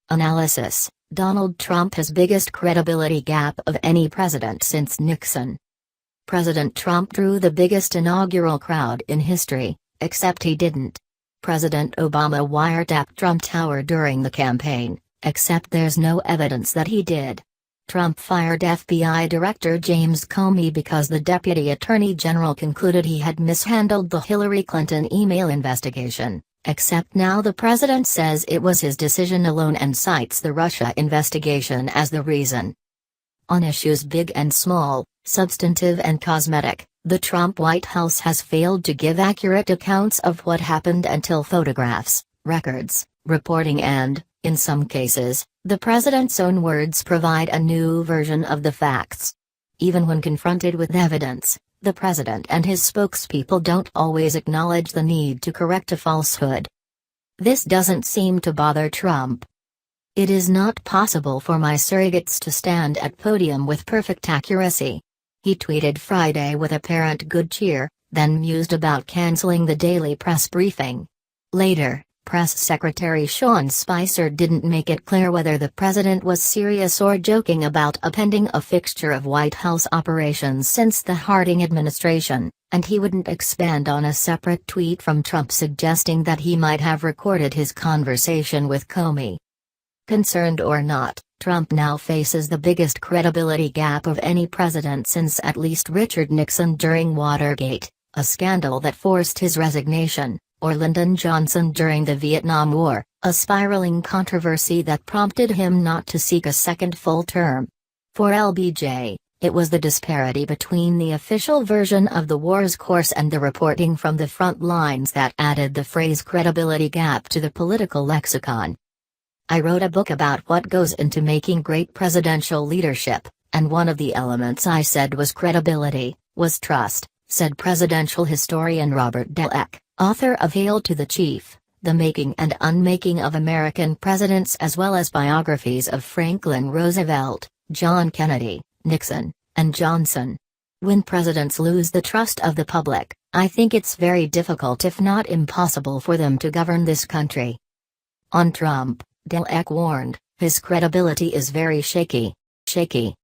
Analysis: Donald Trump has biggest credibility gap of any president since Nixon. President Trump drew the biggest inaugural crowd in history, except he didn't. President Obama wiretapped Trump Tower during the campaign, except there's no evidence that he did. Trump fired FBI Director James Comey because the Deputy Attorney General concluded he had mishandled the Hillary Clinton email investigation, except now the president says it was his decision alone and cites the Russia investigation as the reason. On issues big and small, substantive and cosmetic, the Trump White House has failed to give accurate accounts of what happened until photographs, records, reporting and, in some cases, the president's own words provide a new version of the facts. Even when confronted with evidence, the president and his spokespeople don't always acknowledge the need to correct a falsehood. This doesn't seem to bother Trump. "It is not possible for my surrogates to stand at podium with perfect accuracy," he tweeted Friday with apparent good cheer, then mused about canceling the daily press briefing. Later, Press Secretary Sean Spicer didn't make it clear whether the president was serious or joking about upending a fixture of White House operations since the Harding administration, and he wouldn't expand on a separate tweet from Trump suggesting that he might have recorded his conversation with Comey. Concerned or not, Trump now faces the biggest credibility gap of any president since at least Richard Nixon during Watergate, a scandal that forced his resignation, or Lyndon Johnson during the Vietnam War, a spiraling controversy that prompted him not to seek a second full term. For LBJ, it was the disparity between the official version of the war's course and the reporting from the front lines that added the phrase credibility gap to the political lexicon. "I wrote a book about what goes into making great presidential leadership, and one of the elements I said was credibility, was trust," said presidential historian Robert Deleck, author of Hail to the Chief, The Making and Unmaking of American Presidents, as well as biographies of Franklin Roosevelt, John Kennedy, Nixon, and Johnson. "When presidents lose the trust of the public, I think it's very difficult if not impossible for them to govern this country." On Trump, Deleck warned, his credibility is very shaky.